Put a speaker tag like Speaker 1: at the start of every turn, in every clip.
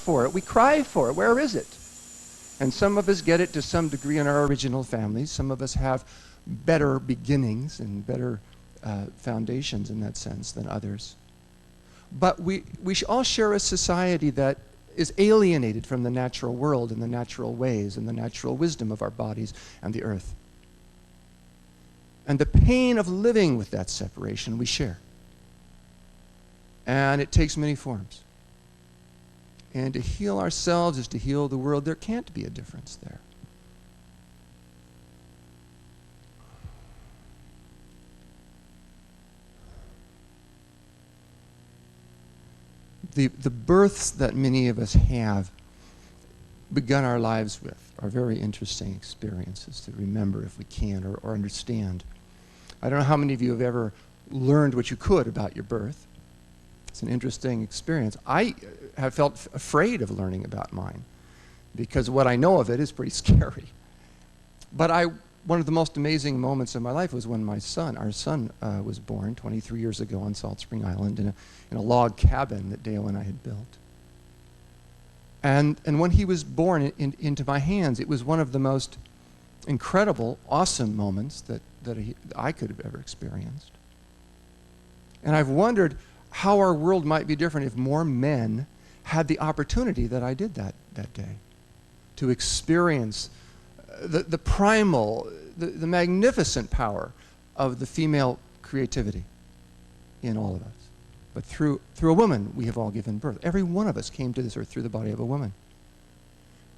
Speaker 1: for it. We cry for it. Where is it? And some of us get it to some degree in our original families. Some of us have better beginnings and better foundations in that sense than others. But we all share a society that is alienated from the natural world and the natural ways and the natural wisdom of our bodies and the earth. And the pain of living with that separation we share. And it takes many forms. And to heal ourselves is to heal the world. There can't be a difference there. The births that many of us have begun our lives with are very interesting experiences to remember if we can or understand. I don't know how many of you have ever learned what you could about your birth. It's an interesting experience. I have felt afraid of learning about mine because what I know of it is pretty scary. But one of the most amazing moments of my life was when our son was born 23 years ago on Salt Spring Island in a log cabin that Dale and I had built. And when he was born into my hands, it was one of the most incredible, awesome moments that I could have ever experienced. And I've wondered how our world might be different if more men had the opportunity that I did that day to experience the primal, the magnificent power of the female creativity in all of us. But through a woman, we have all given birth. Every one of us came to this earth through the body of a woman.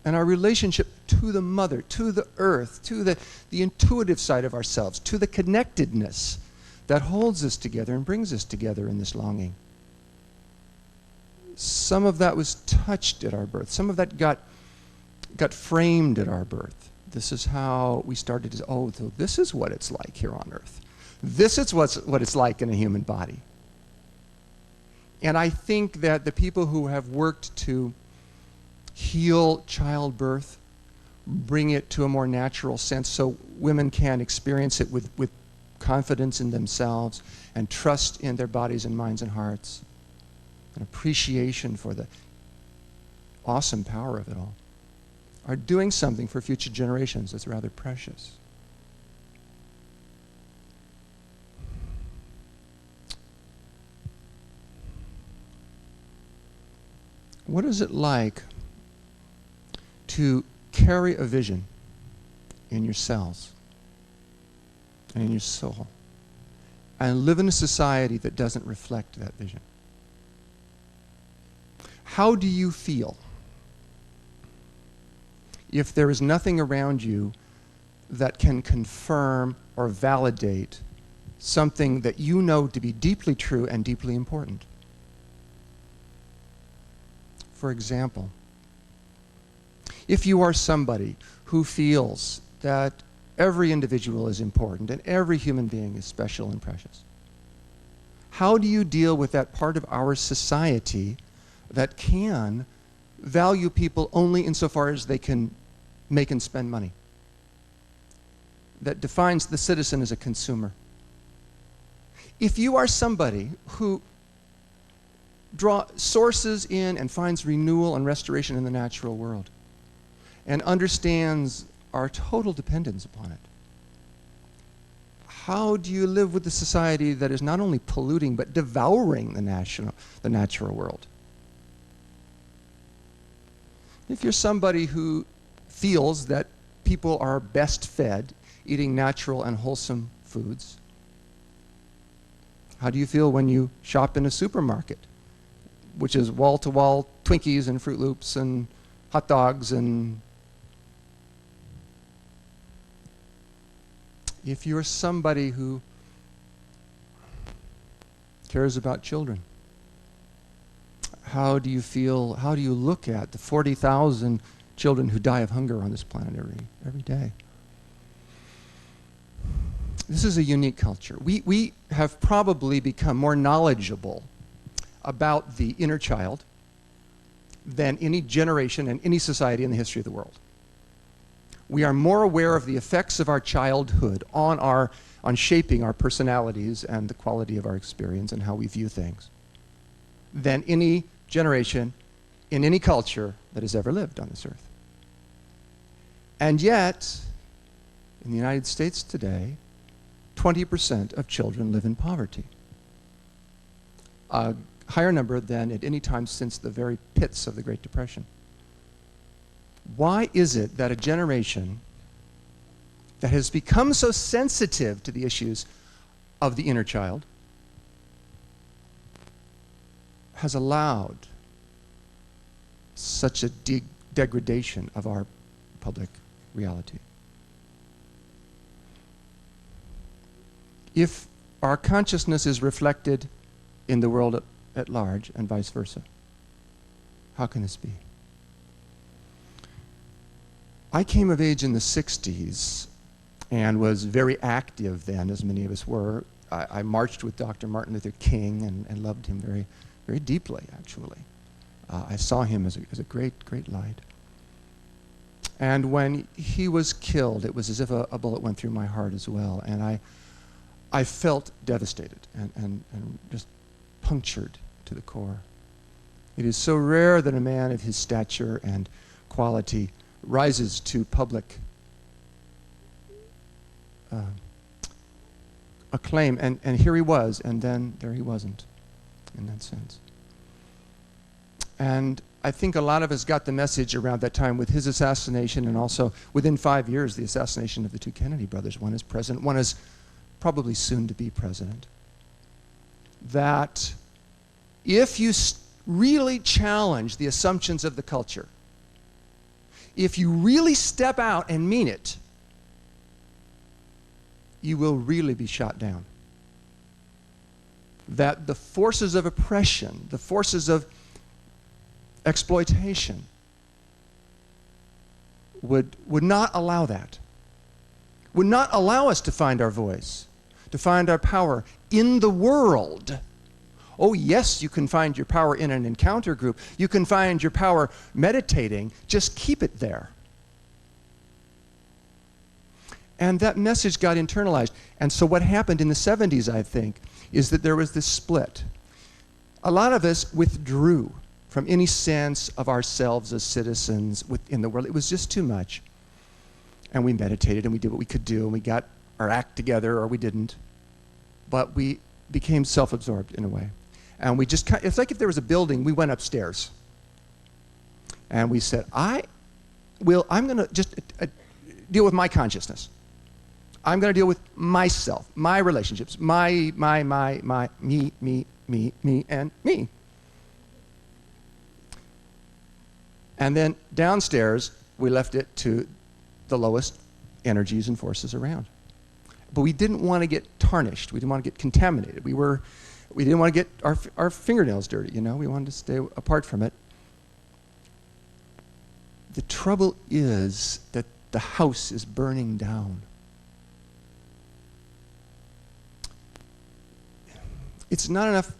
Speaker 1: And our relationship to the mother, to the earth, to the intuitive side of ourselves, to the connectedness that holds us together and brings us together in this longing. Some of that was touched at our birth. Some of that got framed at our birth. This is how we started to, so this is what it's like here on earth. This is what it's like in a human body. And I think that the people who have worked to heal childbirth, bring it to a more natural sense so women can experience it with confidence in themselves and trust in their bodies and minds and hearts, an appreciation for the awesome power of it all, are doing something for future generations that's rather precious. What is it like to carry a vision in your cells and in your soul and live in a society that doesn't reflect that vision? How do you feel if there is nothing around you that can confirm or validate something that you know to be deeply true and deeply important? For example, if you are somebody who feels that every individual is important and every human being is special and precious, how do you deal with that part of our society that can value people only insofar as they can make and spend money, that defines the citizen as a consumer? If you are somebody who sources in and finds renewal and restoration in the natural world and understands our total dependence upon it, how do you live with a society that is not only polluting but devouring the natural world? If you're somebody who feels that people are best fed eating natural and wholesome foods, how do you feel when you shop in a supermarket, which is wall-to-wall Twinkies and Fruit Loops and hot dogs? And if you're somebody who cares about children, how do you feel, how do you look at the 40,000 children who die of hunger on this planet every day? This is a unique culture. We have probably become more knowledgeable about the inner child than any generation and any society in the history of the world. We are more aware of the effects of our childhood on shaping our personalities and the quality of our experience and how we view things than any generation in any culture that has ever lived on this earth. And yet, in the United States today, 20% of children live in poverty. A higher number than at any time since the very pits of the Great Depression. Why is it that a generation that has become so sensitive to the issues of the inner child has allowed such a degradation of our public reality? If our consciousness is reflected in the world at large and vice versa, how can this be? I came of age in the 60s and was very active then, as many of us were. I marched with Dr. Martin Luther King and loved him very, very deeply, actually. I saw him as a great, great light. And when he was killed, it was as if a bullet went through my heart as well. And I felt devastated and just punctured to the core. It is so rare that a man of his stature and quality rises to public acclaim. And here he was, and then there he wasn't, in that sense. And I think a lot of us got the message around that time with his assassination, and also within 5 years, the assassination of the two Kennedy brothers. One is president, one is probably soon to be president. That if you really challenge the assumptions of the culture, if you really step out and mean it, you will really be shot down. That the forces of oppression, the forces of exploitation would not allow that, would not allow us to find our voice, to find our power in the world. Oh yes, you can find your power in an encounter group. You can find your power meditating. Just keep it there. And that message got internalized. And so what happened in the 70s, I think, is that there was this split. A lot of us withdrew from any sense of ourselves as citizens within the world. It was just too much. And we meditated and we did what we could do and we got our act together, or we didn't. But we became self-absorbed in a way. And we just, it's like if there was a building, we went upstairs. And we said, I'm going to just deal with my consciousness. I'm going to deal with myself, my relationships, me, and me. And then downstairs, we left it to the lowest energies and forces around. But we didn't want to get tarnished. We didn't want to get contaminated. We didn't want to get our fingernails dirty, you know. We wanted to stay apart from it. The trouble is that the house is burning down. It's not enough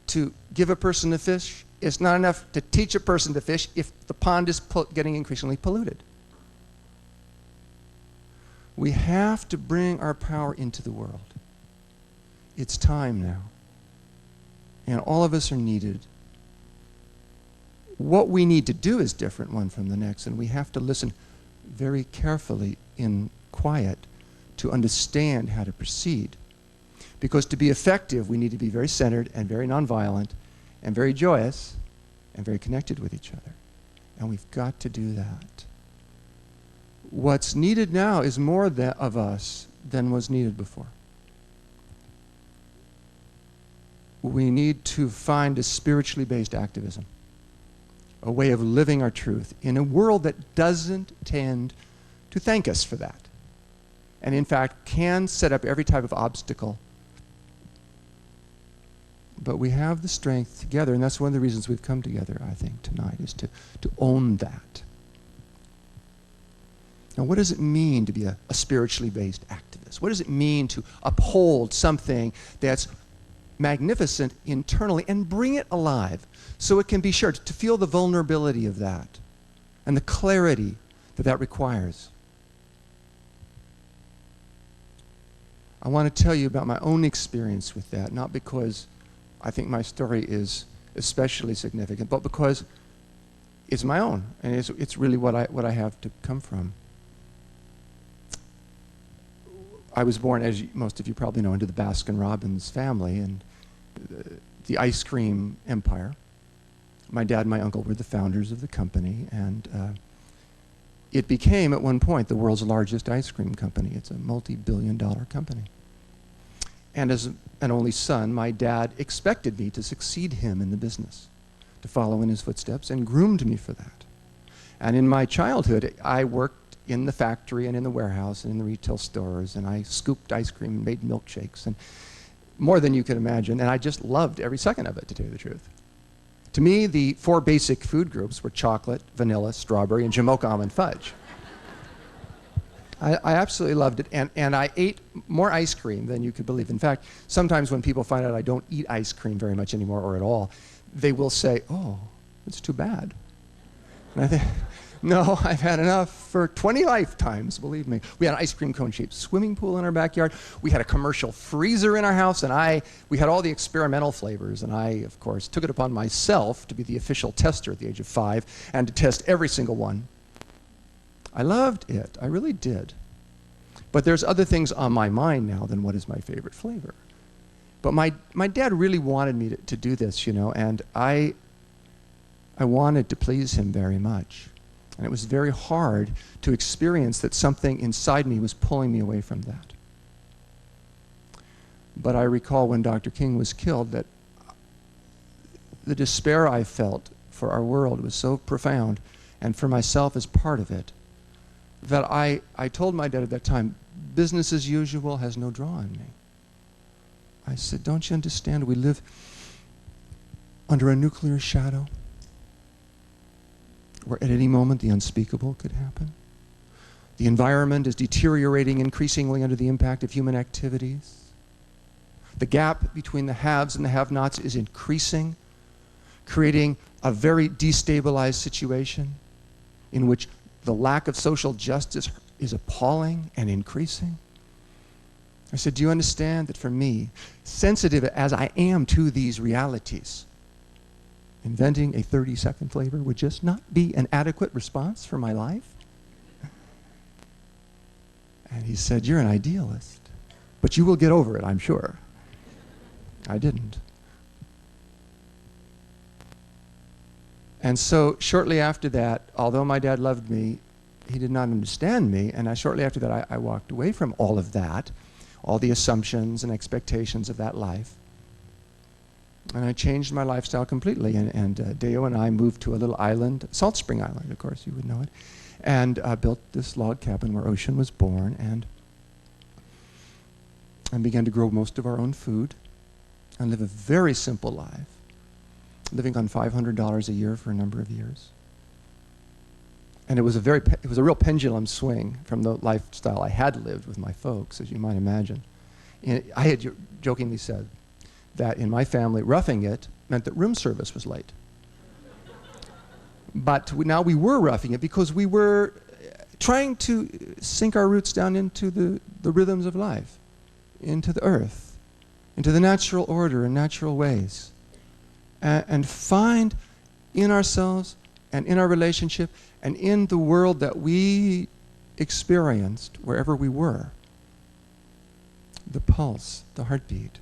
Speaker 1: to give a person a fish. It's not enough to teach a person to fish if the pond is getting increasingly polluted. We have to bring our power into the world. It's time now. And all of us are needed. What we need to do is different one from the next, and we have to listen very carefully in quiet to understand how to proceed. Because to be effective, we need to be very centered and very nonviolent and very joyous and very connected with each other. And we've got to do that. What's needed now is more of us than was needed before. We need to find a spiritually based activism, a way of living our truth in a world that doesn't tend to thank us for that, and in fact can set up every type of obstacle. But we have the strength together, and that's one of the reasons we've come together, I think, tonight, is to own that. Now, what does it mean to be a spiritually based activist? What does it mean to uphold something that's magnificent internally and bring it alive so it can be shared, to feel the vulnerability of that and the clarity that that requires? I want to tell you about my own experience with that, not because I think my story is especially significant, but because is my own, and it's really what I have to come from. I was born, as most of you probably know, into the Baskin-Robbins family and the ice cream empire. My dad and my uncle were the founders of the company, and it became, at one point, the world's largest ice cream company. It's a multi-billion-dollar company. And as an only son, my dad expected me to succeed him in the business, to follow in his footsteps, and groomed me for that. And in my childhood, I worked in the factory and in the warehouse and in the retail stores, and I scooped ice cream and made milkshakes, and more than you could imagine, and I just loved every second of it, to tell you the truth. To me, the 4 basic food groups were chocolate, vanilla, strawberry, and Jamocha almond fudge. I absolutely loved it, and I ate more ice cream than you could believe. In fact, sometimes when people find out I don't eat ice cream very much anymore or at all, they will say, "Oh, it's too bad." And I think, no, I've had enough for 20 lifetimes, believe me. We had an ice cream cone-shaped swimming pool in our backyard. We had a commercial freezer in our house, and we had all the experimental flavors, and I, of course, took it upon myself to be the official tester at the age of 5 and to test every single one. I loved it. I really did. But there's other things on my mind now than what is my favorite flavor. But my dad really wanted me to do this, and I wanted to please him very much. And it was very hard to experience that something inside me was pulling me away from that. But I recall when Dr. King was killed that the despair I felt for our world was so profound, and for myself as part of it, that I told my dad at that time, business as usual has no draw on me. I said, don't you understand? We live under a nuclear shadow where at any moment the unspeakable could happen. The environment is deteriorating increasingly under the impact of human activities. The gap between the haves and the have-nots is increasing, creating a very destabilized situation in which the lack of social justice is appalling and increasing. I said, do you understand that for me, sensitive as I am to these realities, inventing a 30-second flavor would just not be an adequate response for my life? And he said, you're an idealist, but you will get over it, I'm sure. I didn't. And so shortly after that, although my dad loved me, he did not understand me, and shortly after that I walked away from all of that, all the assumptions and expectations of that life. And I changed my lifestyle completely, and Deo and I moved to a little island, Salt Spring Island, of course, you would know it, and built this log cabin where Ocean was born, and began to grow most of our own food and live a very simple life, living on $500 a year for a number of years. And it was a real pendulum swing from the lifestyle I had lived with my folks, as you might imagine. I had jokingly said that in my family, roughing it meant that room service was late. But now we were roughing it because we were trying to sink our roots down into the rhythms of life, into the earth, into the natural order and natural ways, and find in ourselves and in our relationship and in the world that we experienced wherever we were, the pulse, the heartbeat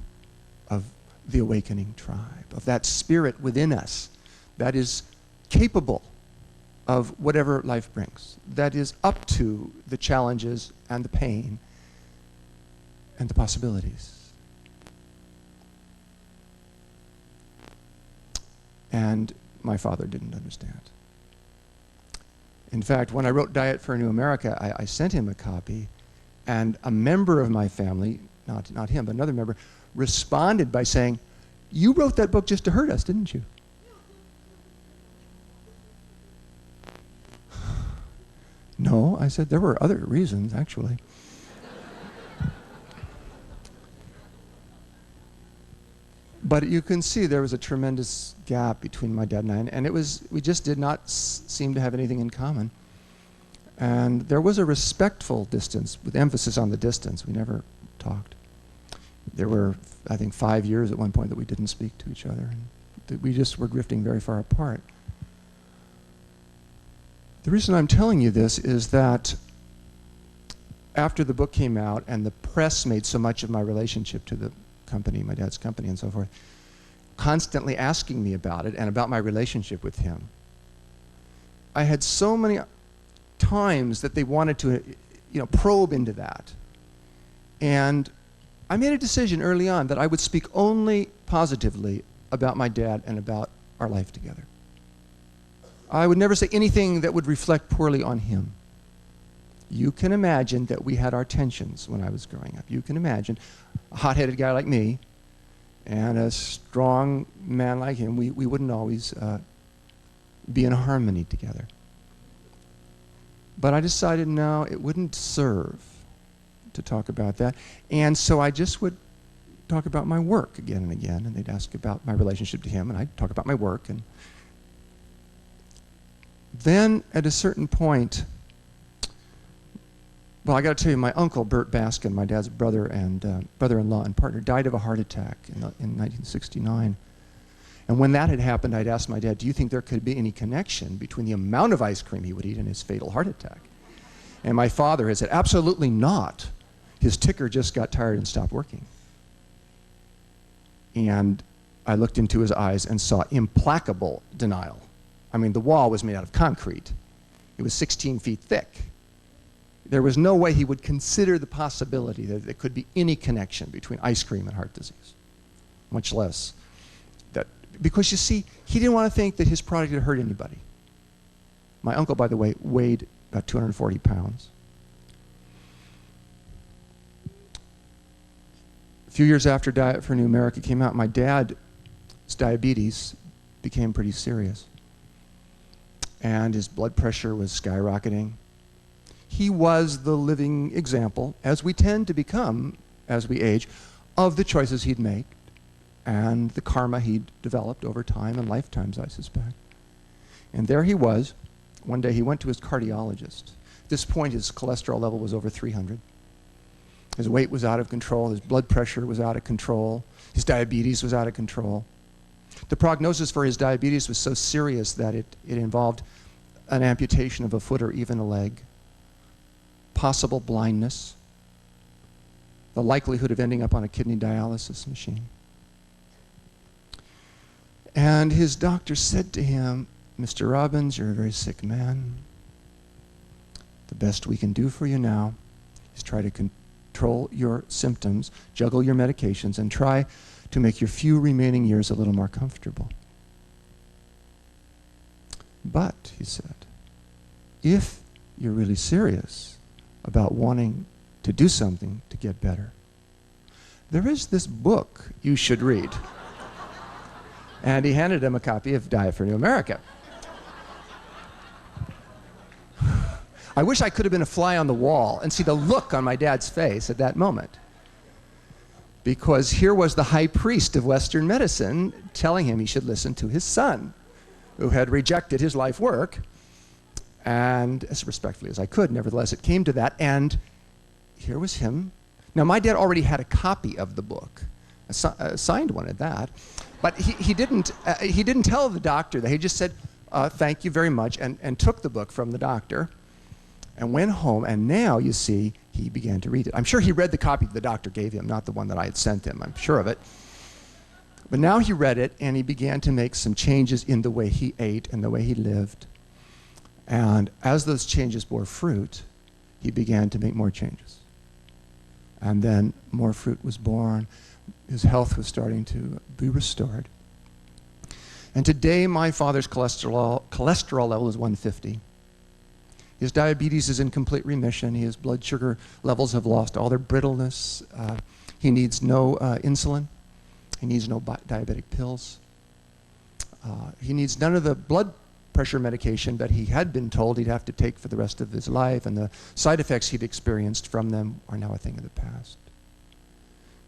Speaker 1: of the awakening tribe, of that spirit within us that is capable of whatever life brings, that is up to the challenges and the pain and the possibilities. And my father didn't understand. In fact, when I wrote Diet for a New America, I sent him a copy, and a member of my family, not him, but another member, responded by saying, "You wrote that book just to hurt us, didn't you?" No, I said, there were other reasons, actually. But you can see there was a tremendous gap between my dad and I, and we just did not seem to have anything in common. And there was a respectful distance, with emphasis on the distance. We never talked. There were, I think, 5 years at one point that we didn't speak to each other, and we just were drifting very far apart. The reason I'm telling you this is that after the book came out and the press made so much of my relationship to the company, my dad's company and so forth, constantly asking me about it and about my relationship with him, I had so many times that they wanted to, probe into that. And I made a decision early on that I would speak only positively about my dad and about our life together. I would never say anything that would reflect poorly on him. You can imagine that we had our tensions when I was growing up. You can imagine a hot-headed guy like me and a strong man like him. We wouldn't always be in harmony together. But I decided, no, it wouldn't serve to talk about that. And so I just would talk about my work again and again, and they'd ask about my relationship to him, and I'd talk about my work. And then at a certain point, well, I got to tell you, my uncle, Bert Baskin, my dad's brother and brother-in-law and partner, died of a heart attack in 1969. And when that had happened, I'd asked my dad, do you think there could be any connection between the amount of ice cream he would eat and his fatal heart attack? And my father had said, absolutely not. His ticker just got tired and stopped working. And I looked into his eyes and saw implacable denial. I mean, the wall was made out of concrete. It was 16 feet thick. There was no way he would consider the possibility that there could be any connection between ice cream and heart disease, much less that, because you see, he didn't want to think that his product had hurt anybody. My uncle, by the way, weighed about 240 pounds. A few years after Diet for New America came out, my dad's diabetes became pretty serious. And his blood pressure was skyrocketing. He was the living example, as we tend to become as we age, of the choices he'd make and the karma he'd developed over time and lifetimes, I suspect. And there he was. One day he went to his cardiologist. At this point, his cholesterol level was over 300. His weight was out of control. His blood pressure was out of control. His diabetes was out of control. The prognosis for his diabetes was so serious that it involved an amputation of a foot or even a leg, possible blindness, the likelihood of ending up on a kidney dialysis machine. And his doctor said to him, Mr. Robbins, you're a very sick man. The best we can do for you now is try to control your symptoms, juggle your medications, and try to make your few remaining years a little more comfortable. But, he said, if you're really serious about wanting to do something to get better, there is this book you should read. And he handed him a copy of Diet for New America. I wish I could have been a fly on the wall and see the look on my dad's face at that moment. Because here was the high priest of Western medicine telling him he should listen to his son, who had rejected his life work. And as respectfully as I could, nevertheless, it came to that. And here was him. Now, my dad already had a copy of the book, a signed one at that. But he didn't tell the doctor that. He just said, thank you very much, and took the book from the doctor and went home. And now, you see, he began to read it. I'm sure he read the copy the doctor gave him, not the one that I had sent him. I'm sure of it. But now he read it, and he began to make some changes in the way he ate and the way he lived. And as those changes bore fruit, he began to make more changes. And then more fruit was born. His health was starting to be restored. And today, my father's cholesterol level is 150. His diabetes is in complete remission. His blood sugar levels have lost all their brittleness. He needs no insulin. He needs no diabetic pills. He needs none of the blood pressure medication that he had been told he'd have to take for the rest of his life, and the side effects he'd experienced from them are now a thing of the past.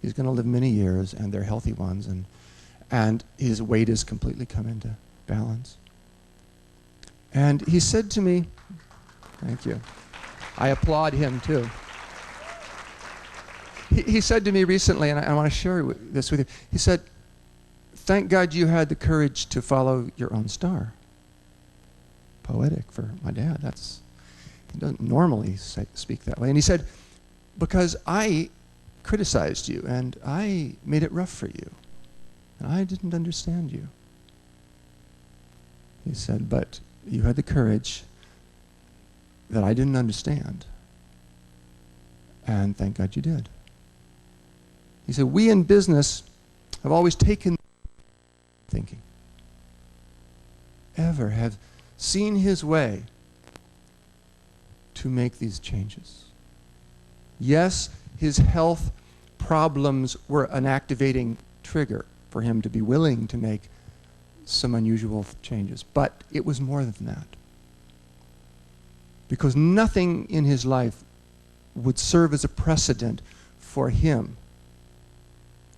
Speaker 1: He's going to live many years, and they're healthy ones, and his weight has completely come into balance. And he said to me, thank you. I applaud him too. He said to me recently, and I want to share this with you, he said, thank God you had the courage to follow your own star, poetic for my dad. He doesn't normally speak that way. And he said, because I criticized you and I made it rough for you and I didn't understand you. He said, but you had the courage that I didn't understand. And thank God you did. He said, we in business have always taken thinking. Ever have seen his way to make these changes. Yes, his health problems were an activating trigger for him to be willing to make some unusual changes, but it was more than that. Because nothing in his life would serve as a precedent for him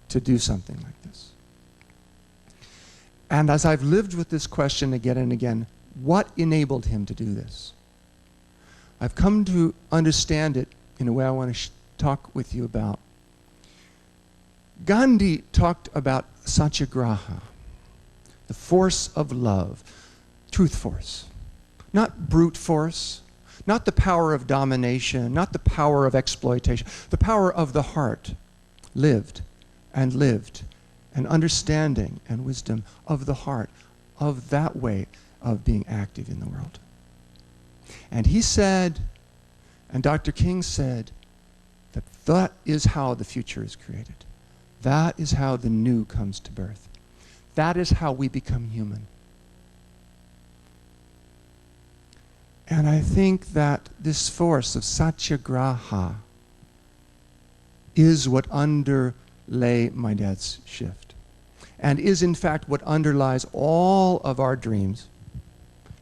Speaker 1: to do something like this. And as I've lived with this question again and again, what enabled him to do this? I've come to understand it in a way I want to talk with you about. Gandhi talked about satyagraha, the force of love, truth force, not brute force, not the power of domination, not the power of exploitation, the power of the heart, lived, and understanding and wisdom of the heart, of that way of being active in the world. And he said, and Dr. King said, that that is how the future is created. That is how the new comes to birth. That is how we become human. And I think that this force of satyagraha is what underlay my dad's shift, and is in fact what underlies all of our dreams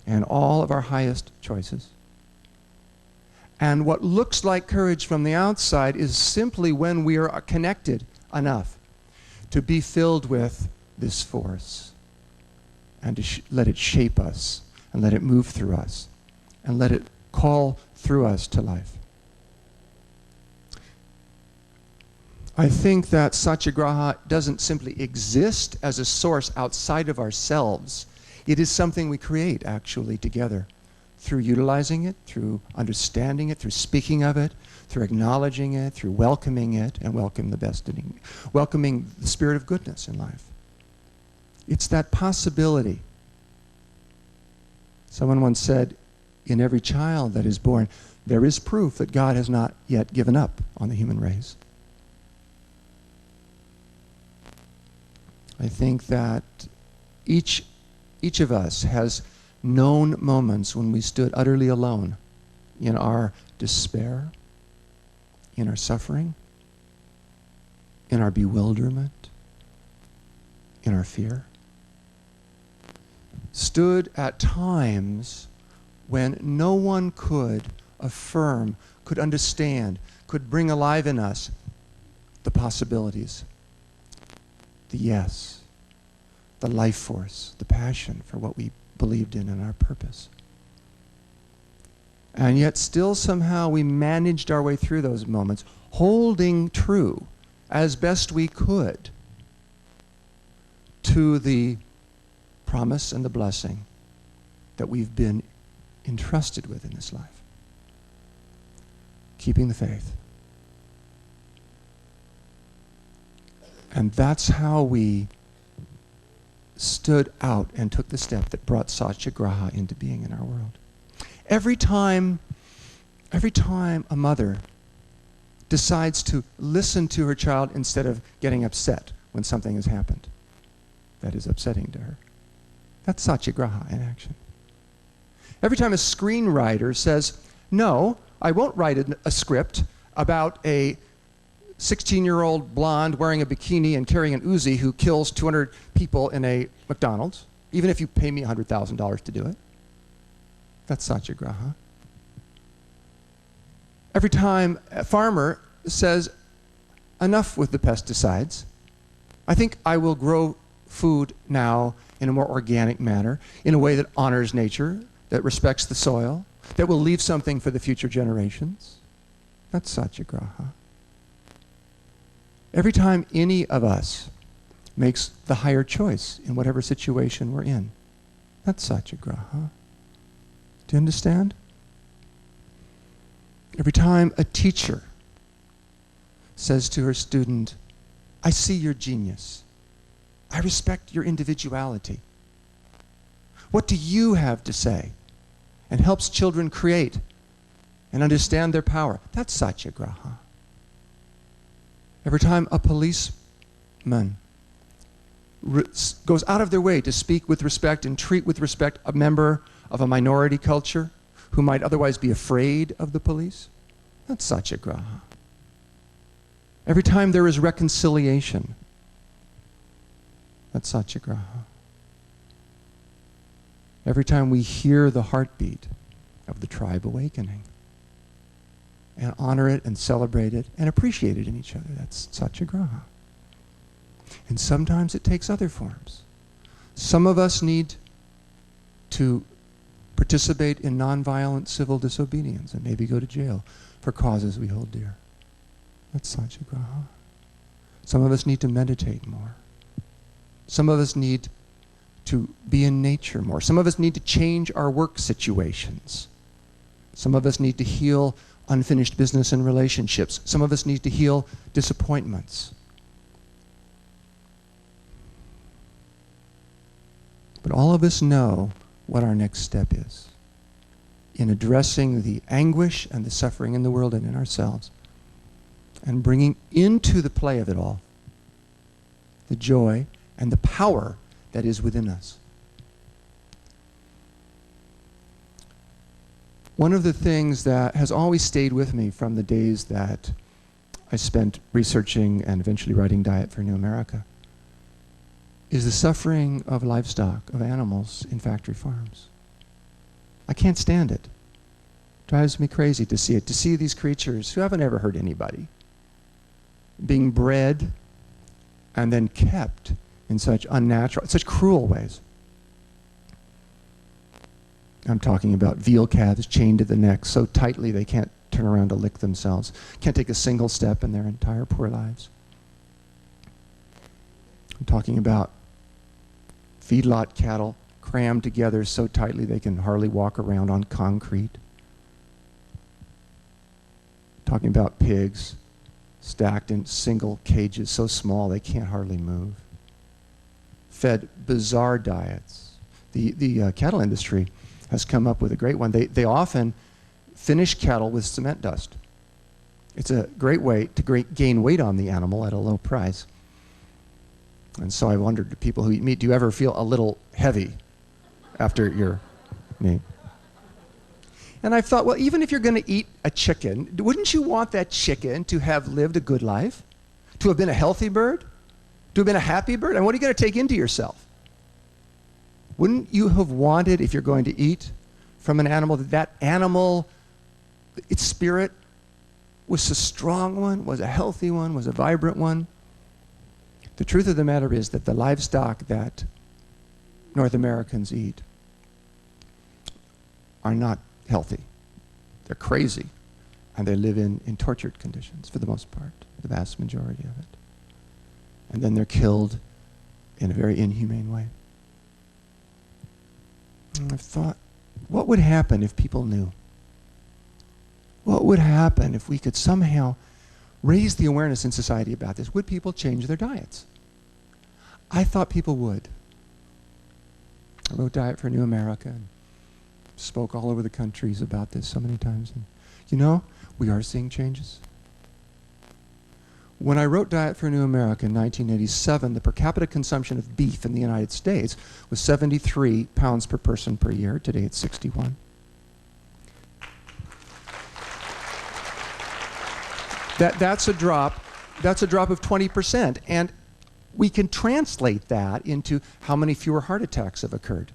Speaker 1: and all of our highest choices. And what looks like courage from the outside is simply when we are connected enough to be filled with this force and to let it shape us and let it move through us and let it call through us to life. I think that satyagraha doesn't simply exist as a source outside of ourselves. It is something we create actually together through utilizing it, through understanding it, through speaking of it, through acknowledging it, through welcoming it, and welcoming the spirit of goodness in life. It's that possibility. Someone once said, in every child that is born, there is proof that God has not yet given up on the human race. I think that each of us has known moments when we stood utterly alone in our despair, in our suffering, in our bewilderment, in our fear. Stood at times when no one could affirm, could understand, could bring alive in us the possibilities, the yes, the life force, the passion for what we believed in and our purpose. And yet still somehow we managed our way through those moments, holding true as best we could to the promise and the blessing that we've been entrusted with in this life. Keeping the faith. And that's how we stood out and took the step that brought satyagraha into being in our world. Every time a mother decides to listen to her child instead of getting upset when something has happened that is upsetting to her, that's satyagraha in action. Every time a screenwriter says, no, I won't write a script about a 16-year-old blonde wearing a bikini and carrying an Uzi who kills 200 people in a McDonald's, even if you pay me $100,000 to do it. That's satyagraha. Every time a farmer says, enough with the pesticides, I think I will grow food now in a more organic manner, in a way that honors nature, that respects the soil, that will leave something for the future generations. That's satyagraha. Every time any of us makes the higher choice in whatever situation we're in, that's satyagraha. Do you understand? Every time a teacher says to her student, I see your genius. I respect your individuality. What do you have to say? And helps children create and understand their power. That's satyagraha. Every time a policeman goes out of their way to speak with respect and treat with respect a member of a minority culture who might otherwise be afraid of the police, that's satyagraha. Every time there is reconciliation, that's satyagraha. Every time we hear the heartbeat of the tribe awakening and honor it and celebrate it and appreciate it in each other, that's satyagraha. And sometimes it takes other forms. Some of us need to participate in nonviolent civil disobedience and maybe go to jail for causes we hold dear. That's satyagraha. Some of us need to meditate more. Some of us need to be in nature more. Some of us need to change our work situations. Some of us need to heal unfinished business and relationships. Some of us need to heal disappointments. But all of us know what our next step is in addressing the anguish and the suffering in the world and in ourselves, and bringing into the play of it all the joy and the power that is within us. One of the things that has always stayed with me from the days that I spent researching and eventually writing Diet for a New America is the suffering of livestock, of animals in factory farms. I can't stand it. It drives me crazy to see it, to see these creatures who haven't ever hurt anybody being bred and then kept in such unnatural, such cruel ways. I'm talking about veal calves chained to the neck so tightly they can't turn around to lick themselves, can't take a single step in their entire poor lives. I'm talking about feedlot cattle crammed together so tightly they can hardly walk around on concrete. Talking about pigs stacked in single cages so small they can't hardly move. Fed bizarre diets. The cattle industry has come up with a great one. They often finish cattle with cement dust. It's a great way to gain weight on the animal at a low price. And so I wondered to people who eat meat, do you ever feel a little heavy after your meat? And I thought, well, even if you're going to eat a chicken, wouldn't you want that chicken to have lived a good life? To have been a healthy bird? To have been a happy bird? And what are you going to take into yourself? Wouldn't you have wanted, if you're going to eat from an animal, that animal, its spirit was a strong one, was a healthy one, was a vibrant one? The truth of the matter is that the livestock that North Americans eat are not healthy. They're crazy, and they live in tortured conditions for the most part, the vast majority of it. And then they're killed in a very inhumane way. And I've thought, what would happen if people knew? What would happen if we could somehow raise the awareness in society about this? Would people change their diets? I thought people would. I wrote Diet for a New America and spoke all over the countries about this so many times. And you know, we are seeing changes. When I wrote Diet for a New America in 1987, the per capita consumption of beef in the United States was 73 pounds per person per year. Today it's 61. That's a drop of 20%. And we can translate that into how many fewer heart attacks have occurred,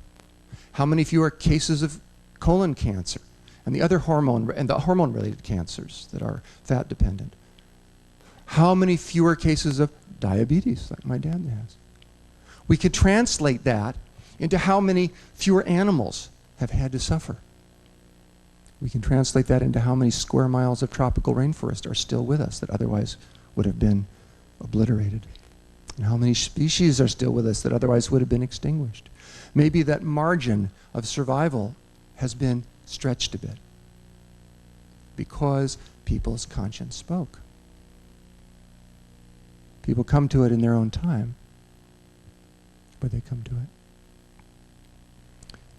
Speaker 1: how many fewer cases of colon cancer, and the other hormone-related cancers that are fat-dependent. How many fewer cases of diabetes, like my dad has. We could translate that into how many fewer animals have had to suffer. We can translate that into how many square miles of tropical rainforest are still with us that otherwise would have been obliterated. And how many species are still with us that otherwise would have been extinguished. Maybe that margin of survival has been stretched a bit because people's conscience spoke. People come to it in their own time, but they come to it.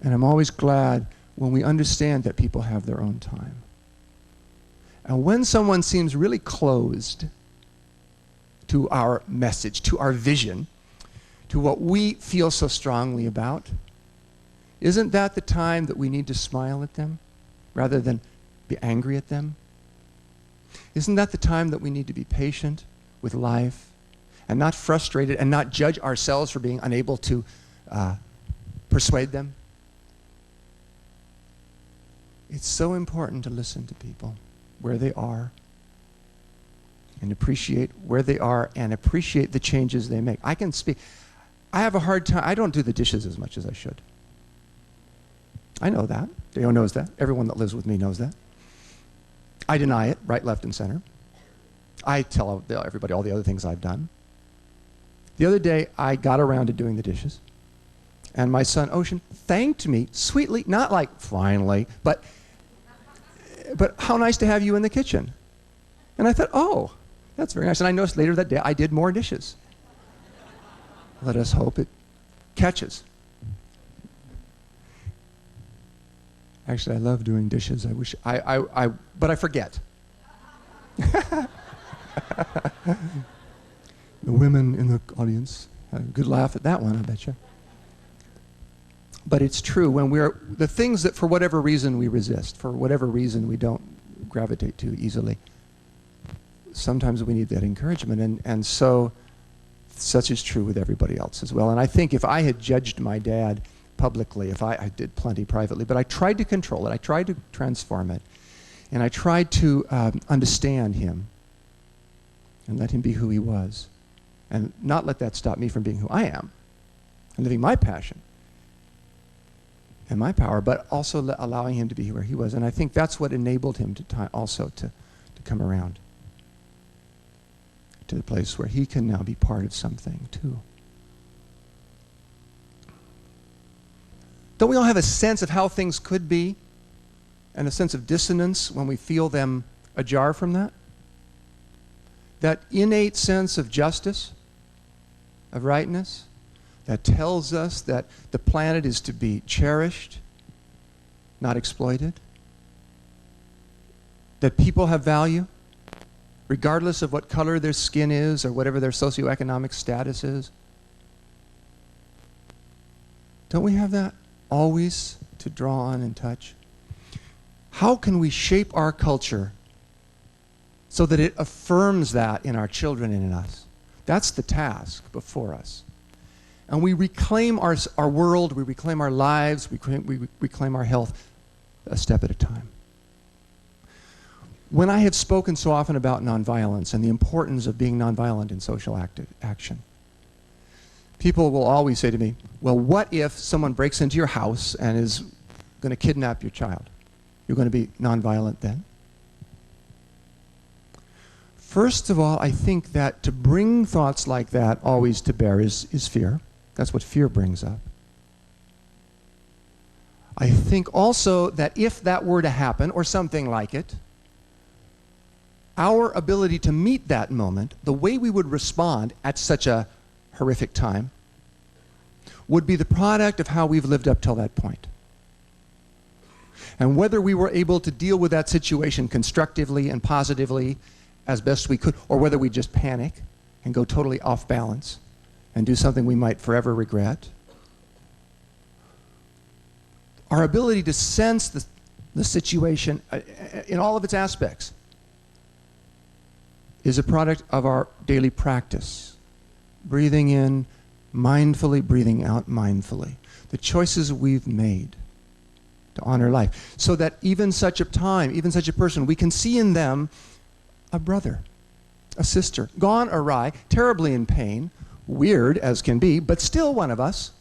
Speaker 1: And I'm always glad when we understand that people have their own time. And when someone seems really closed to our message, to our vision, to what we feel so strongly about, isn't that the time that we need to smile at them rather than be angry at them? Isn't that the time that we need to be patient with life and not frustrated and not judge ourselves for being unable to persuade them? It's so important to listen to people where they are and appreciate where they are and appreciate the changes they make. I can speak. I have a hard time. I don't do the dishes as much as I should. I know that. Deo knows that. Everyone that lives with me knows that. I deny it, right, left, and center. I tell everybody all the other things I've done. The other day, I got around to doing the dishes, and my son, Ocean, thanked me sweetly, not like, finally, but how nice to have you in the kitchen. And I thought, oh, that's very nice. And I noticed later that day, I did more dishes. Let us hope it catches. Actually, I love doing dishes. I wish, but I forget. The women in the audience had a good laugh at that one, I bet you. But it's true, when the things that for whatever reason we resist, for whatever reason we don't gravitate to easily, sometimes we need that encouragement. And so, such is true with everybody else as well. And I think if I had judged my dad publicly, if I did plenty privately, but I tried to control it, I tried to transform it, and I tried to understand him and let him be who he was, and not let that stop me from being who I am and living my passion and my power, but also allowing him to be where he was. And I think that's what enabled him to also to come around to the place where he can now be part of something too. Don't we all have a sense of how things could be and a sense of dissonance when we feel them ajar from that? That innate sense of justice, of rightness, that tells us that the planet is to be cherished, not exploited, that people have value, regardless of what color their skin is or whatever their socioeconomic status is. Don't we have that always to draw on and touch? How can we shape our culture so that it affirms that in our children and in us? That's the task before us. And we reclaim our world, we reclaim our lives, we reclaim our health a step at a time. When I have spoken so often about nonviolence and the importance of being nonviolent in social action, people will always say to me, well, what if someone breaks into your house and is going to kidnap your child? You're going to be nonviolent then? First of all, I think that to bring thoughts like that always to bear is fear. That's what fear brings up. I think also that if that were to happen, or something like it, our ability to meet that moment, the way we would respond at such a horrific time, would be the product of how we've lived up till that point. And whether we were able to deal with that situation constructively and positively as best we could, or whether we just panic and go totally off balance and do something we might forever regret. Our ability to sense the situation in all of its aspects is a product of our daily practice. Breathing in mindfully, breathing out mindfully. The choices we've made to honor life. So that even such a time, even such a person, we can see in them a brother, a sister, gone awry, terribly in pain, weird as can be, but still one of us.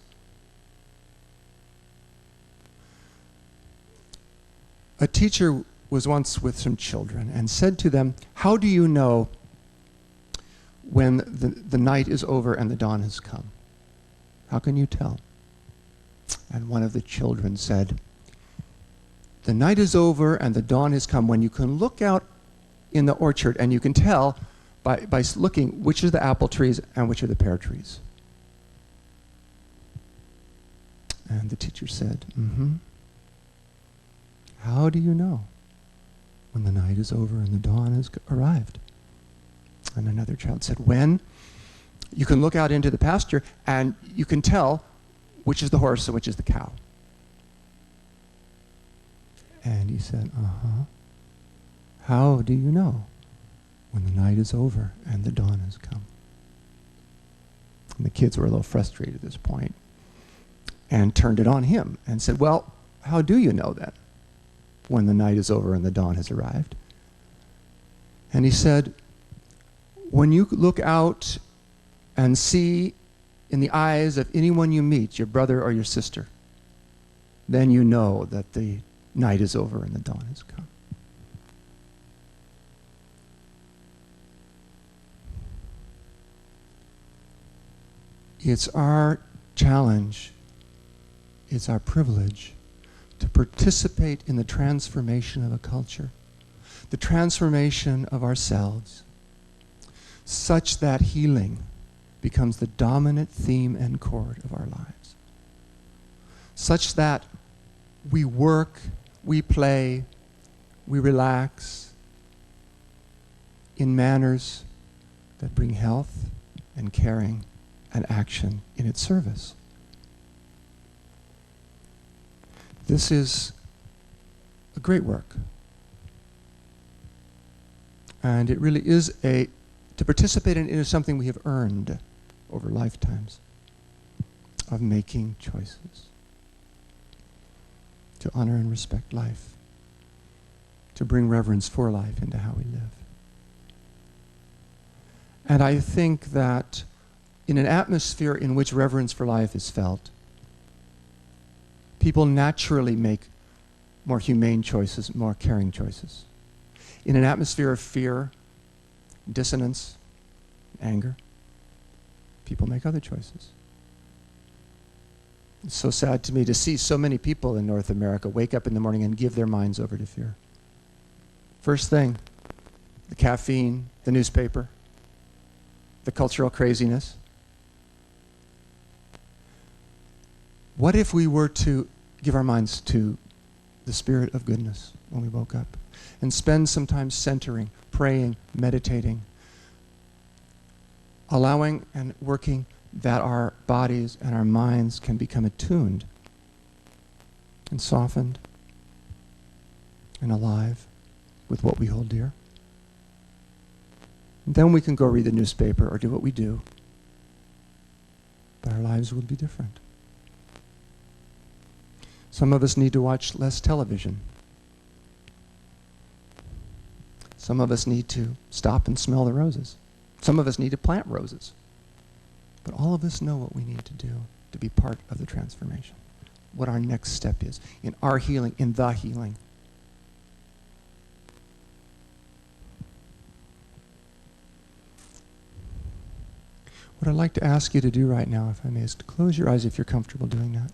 Speaker 1: A teacher was once with some children and said to them, how do you know when the night is over and the dawn has come? How can you tell? And one of the children said, the night is over and the dawn has come, when you can look out in the orchard and you can tell by looking which are the apple trees and which are the pear trees. And the teacher said, How do you know when the night is over and the dawn has arrived? And another child said, when you can look out into the pasture and you can tell which is the horse and which is the cow. And he said, How do you know when the night is over and the dawn has come? And the kids were a little frustrated at this point and turned it on him and said, well, how do you know then when the night is over and the dawn has arrived? And he said, when you look out and see in the eyes of anyone you meet, your brother or your sister, then you know that the night is over and the dawn has come. It's our challenge, it's our privilege to participate in the transformation of a culture, the transformation of ourselves, such that healing becomes the dominant theme and chord of our lives, such that we work, we play, we relax in manners that bring health and caring and action in its service. This is a great work. And it really is to participate in it is something we have earned over lifetimes of making choices to honor and respect life, to bring reverence for life into how we live. And I think that in an atmosphere in which reverence for life is felt, people naturally make more humane choices, more caring choices. In an atmosphere of fear, dissonance, anger, people make other choices. It's so sad to me to see so many people in North America wake up in the morning and give their minds over to fear. First thing, the caffeine, the newspaper, the cultural craziness. What if we were to give our minds to the spirit of goodness when we woke up and spend some time centering, praying, meditating, allowing and working that our bodies and our minds can become attuned and softened and alive with what we hold dear? And then we can go read the newspaper or do what we do, but our lives will be different. Some of us need to watch less television. Some of us need to stop and smell the roses. Some of us need to plant roses. But all of us know what we need to do to be part of the transformation, what our next step is in our healing, in the healing. What I'd like to ask you to do right now, if I may, is to close your eyes if you're comfortable doing that.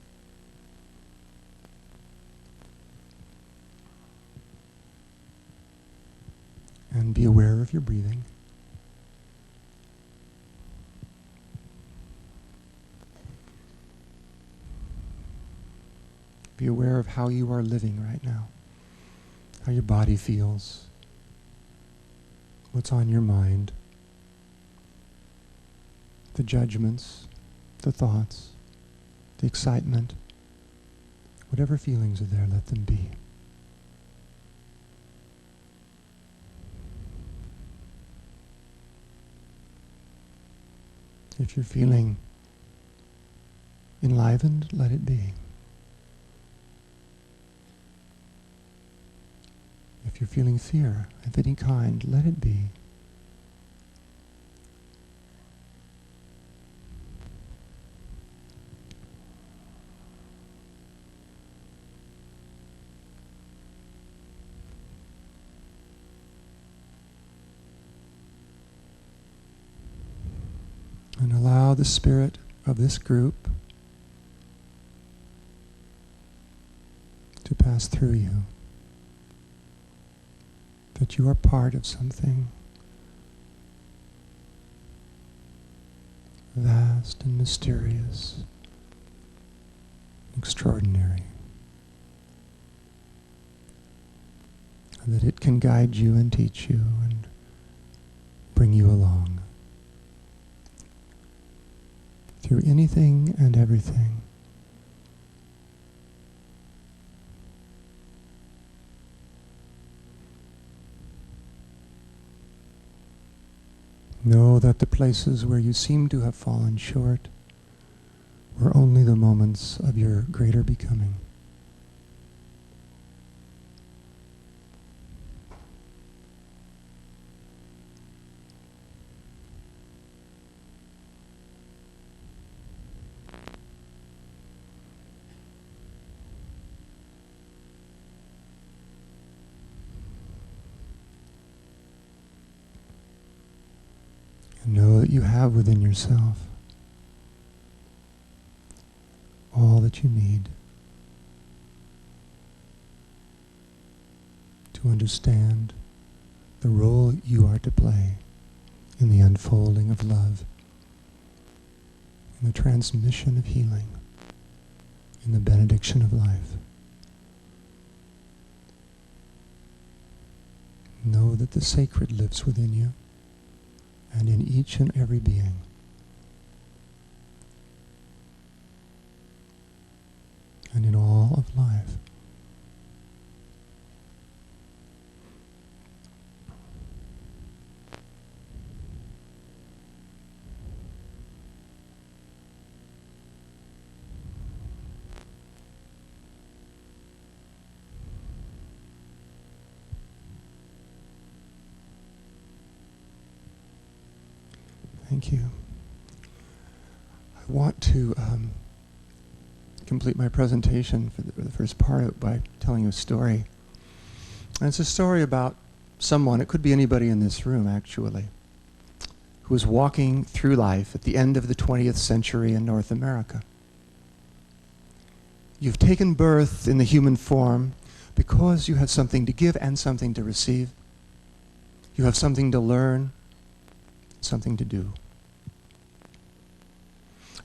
Speaker 1: And be aware of your breathing. Be aware of how you are living right now, how your body feels, what's on your mind, the judgments, the thoughts, the excitement. Whatever feelings are there, let them be. If you're feeling enlivened, let it be. If you're feeling fear of any kind, let it be. And allow the spirit of this group to pass through you. that you are part of something vast and mysterious, extraordinary, and that it can guide you and teach you and bring you along through anything and everything. Know that the places where you seem to have fallen short were only the moments of your greater becoming. And know that you have within yourself all that you need to understand the role you are to play in the unfolding of love, in the transmission of healing, in the benediction of life. Know that the sacred lives within you and in each and every being. And in all of life. Thank you. I want to complete my presentation for the first part by telling you a story. And it's a story about someone, it could be anybody in this room actually, who was walking through life at the end of the 20th century in North America. You've taken birth in the human form because you have something to give and something to receive. You have something to learn, something to do.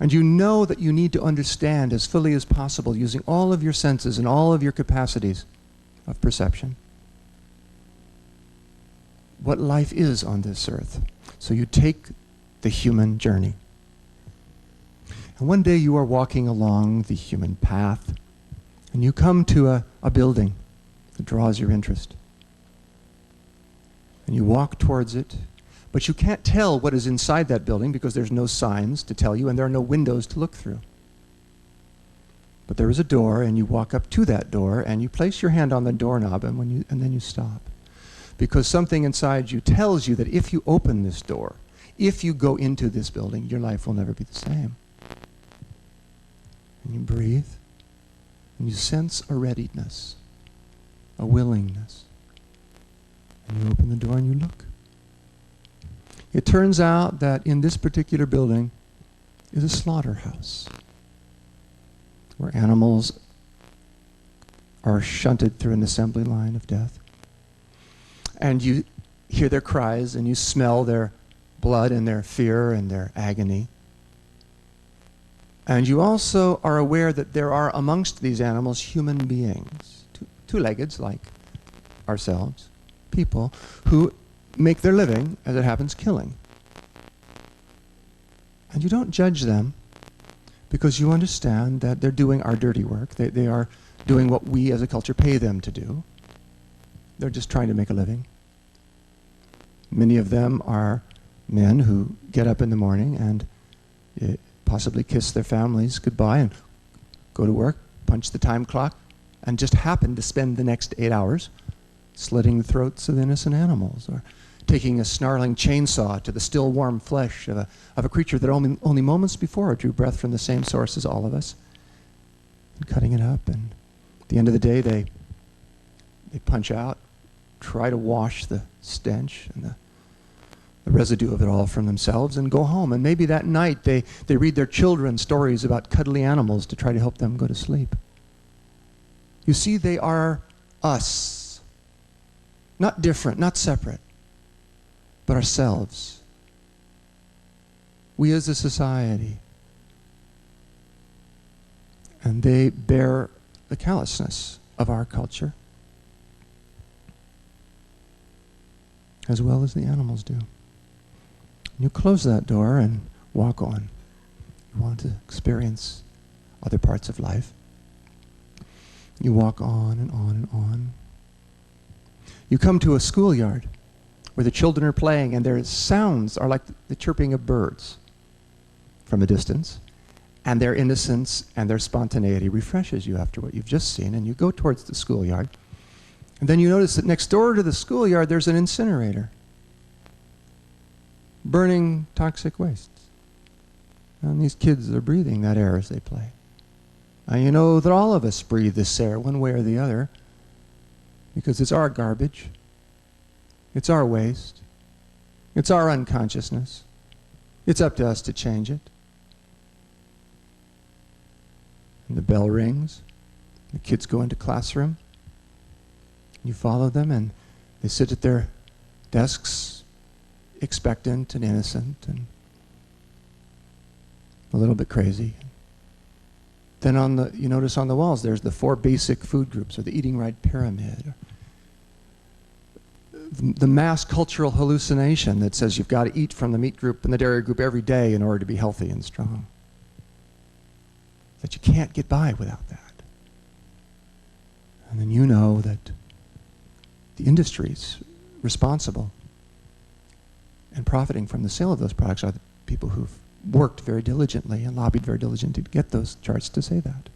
Speaker 1: And you know that you need to understand as fully as possible, using all of your senses and all of your capacities of perception, what life is on this earth. So you take the human journey. And one day you are walking along the human path, and you come to a building that draws your interest. And you walk towards it, but you can't tell what is inside that building because there's no signs to tell you and there are no windows to look through. But there is a door, and you walk up to that door and you place your hand on the doorknob, and then you stop. Because something inside you tells you that if you open this door, if you go into this building, your life will never be the same. And you breathe, and you sense a readiness, a willingness. And you open the door and you look. It turns out that in this particular building is a slaughterhouse where animals are shunted through an assembly line of death. And you hear their cries and you smell their blood and their fear and their agony. And you also are aware that there are amongst these animals human beings, two-leggeds like ourselves, people who make their living, as it happens, killing. And you don't judge them because you understand that they're doing our dirty work. They are doing what we as a culture pay them to do. They're just trying to make a living. Many of them are men who get up in the morning and possibly kiss their families goodbye and go to work, punch the time clock, and just happen to spend the next 8 hours slitting the throats of innocent animals, or taking a snarling chainsaw to the still warm flesh of a creature that only moments before drew breath from the same source as all of us, and cutting it up. And at the end of the day, they punch out, try to wash the stench and the residue of it all from themselves, and go home. And maybe that night they read their children stories about cuddly animals to try to help them go to sleep. You see, they are us. not different, not separate, but ourselves. We as a society. And they bear the callousness of our culture, as well as the animals do. You close that door and walk on. You want to experience other parts of life. You walk on and on and on. You come to a schoolyard where the children are playing, and their sounds are like the chirping of birds from a distance. And their innocence and their spontaneity refreshes you after what you've just seen, and you go towards the schoolyard. And then you notice that next door to the schoolyard there's an incinerator burning toxic wastes. And these kids are breathing that air as they play. And you know that all of us breathe this air one way or the other, because it's our garbage, it's our waste, it's our unconsciousness. It's up to us to change it. And the bell rings, the kids go into classroom, you follow them, and they sit at their desks expectant and innocent and a little bit crazy. Then you notice on the walls there's the 4 basic food groups, or the eating right pyramid, the mass cultural hallucination that says you've got to eat from the meat group and the dairy group every day in order to be healthy and strong. That you can't get by without that. And then you know that the industries responsible and profiting from the sale of those products are the people who've worked very diligently and lobbied very diligently to get those charts to say that.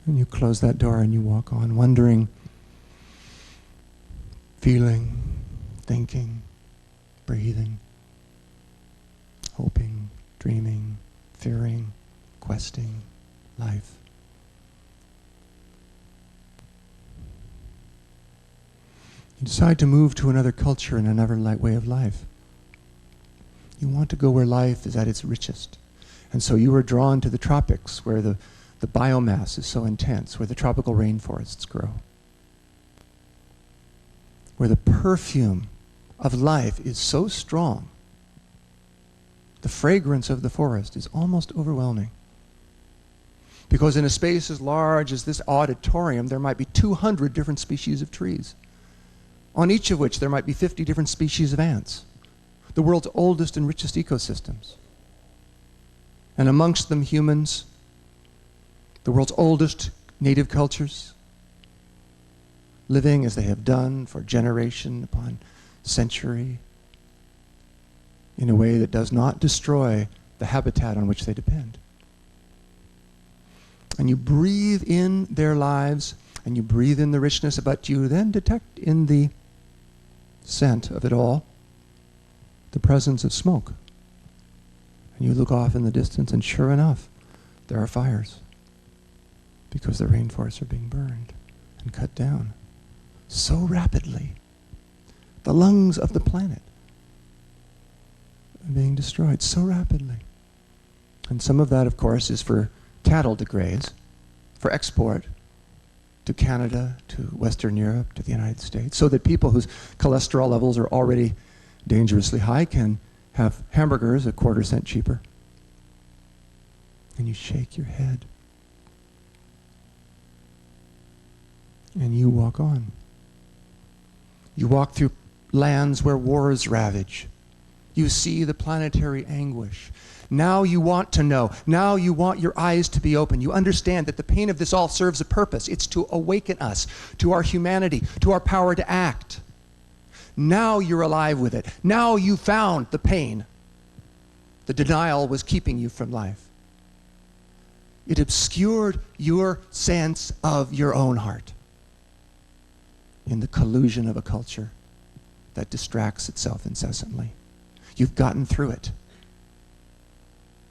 Speaker 1: And you close that door and you walk on, wondering, feeling, thinking, breathing, hoping, dreaming, fearing, questing life. You decide to move to another culture and another way of life. You want to go where life is at its richest. And so you are drawn to the tropics, where the biomass is so intense, where the tropical rainforests grow, where the perfume of life is so strong. The fragrance of the forest is almost overwhelming. Because in a space as large as this auditorium, there might be 200 different species of trees, on each of which there might be 50 different species of ants, the world's oldest and richest ecosystems. And amongst them, humans, the world's oldest native cultures, living as they have done for generation upon century, in a way that does not destroy the habitat on which they depend. And you breathe in their lives, and you breathe in the richness, but you then detect in the scent of it all the presence of smoke. And you look off in the distance, and sure enough, there are fires, because the rainforests are being burned and cut down so rapidly. The lungs of the planet are being destroyed so rapidly. And some of that, of course, is for cattle to graze, for export to Canada, to Western Europe, to the United States, so that people whose cholesterol levels are already dangerously high can have hamburgers a quarter-cent cheaper. And you shake your head. And you walk on. You walk through lands where wars ravage. You see the planetary anguish. Now you want to know. Now you want your eyes to be open. You understand that the pain of this all serves a purpose. It's to awaken us to our humanity, to our power to act. Now you're alive with it. Now you found the pain. The denial was keeping you from life. It obscured your sense of your own heart in the collusion of a culture that distracts itself incessantly. You've gotten through it.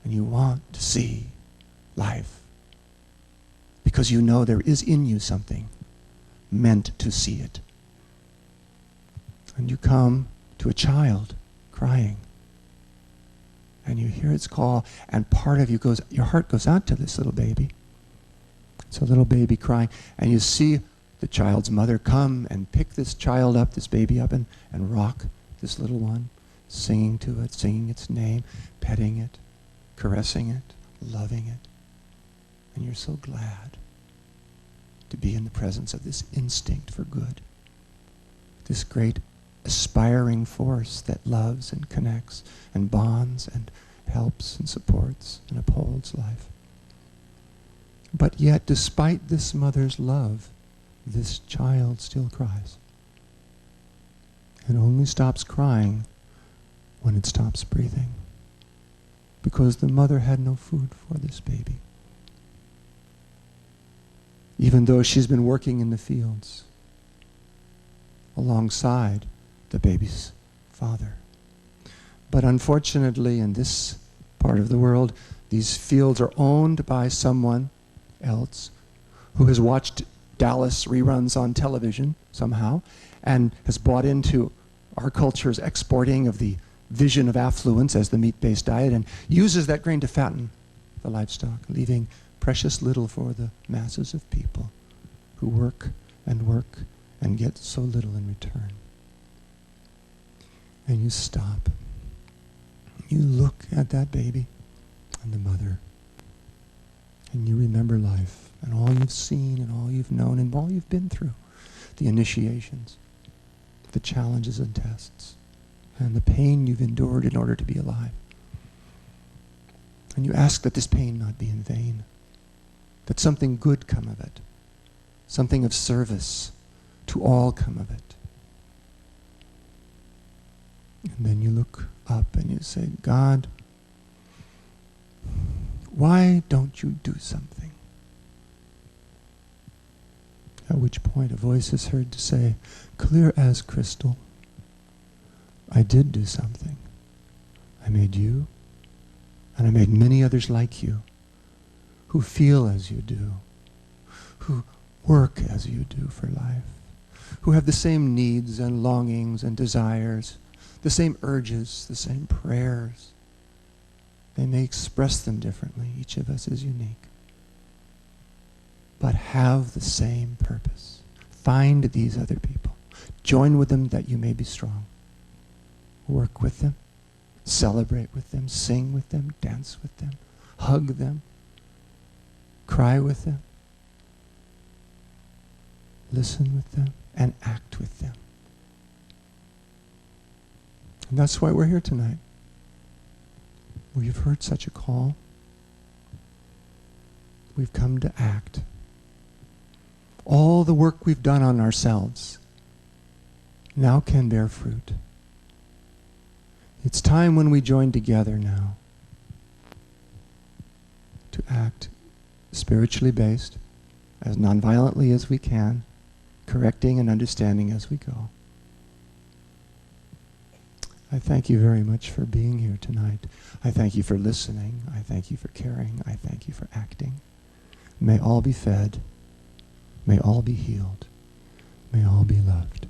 Speaker 1: And you want to see life because you know there is in you something meant to see it. And you come to a child crying, and you hear its call, and part of you your heart goes out to this little baby. It's a little baby crying, and you see the child's mother come and pick this child up, this baby up, and rock this little one, singing to it, singing its name, petting it, caressing it, loving it. And you're so glad to be in the presence of this instinct for good, this great aspiring force that loves and connects and bonds and helps and supports and upholds life. But yet, despite this mother's love, this child still cries. It only stops crying when it stops breathing, because the mother had no food for this baby, even though she's been working in the fields alongside the baby's father. But unfortunately, in this part of the world, these fields are owned by someone else who has watched Dallas reruns on television somehow and has bought into our culture's exporting of the vision of affluence as the meat-based diet and uses that grain to fatten the livestock, leaving precious little for the masses of people who work and get so little in return. And you stop. You look at that baby and the mother, and you remember life and all you've seen and all you've known and all you've been through, the initiations, the challenges and tests, and the pain you've endured in order to be alive. And you ask that this pain not be in vain, that something good come of it, something of service to all come of it. And then you look up and you say, God, why don't you do something? At which point a voice is heard to say, clear as crystal, I did do something. I made you, and I made many others like you, who feel as you do, who work as you do for life, who have the same needs and longings and desires, the same urges, the same prayers. They may express them differently. Each of us is unique. But have the same purpose. Find these other people. Join with them that you may be strong. Work with them. Celebrate with them. Sing with them. Dance with them. Hug them. Cry with them. Listen with them. And act with them. And that's why we're here tonight. We've heard such a call. We've come to act. All the work we've done on ourselves now can bear fruit. It's time when we join together now to act spiritually based, as nonviolently as we can, correcting and understanding as we go. I thank you very much for being here tonight. I thank you for listening. I thank you for caring. I thank you for acting. May all be fed. May all be healed. May all be loved.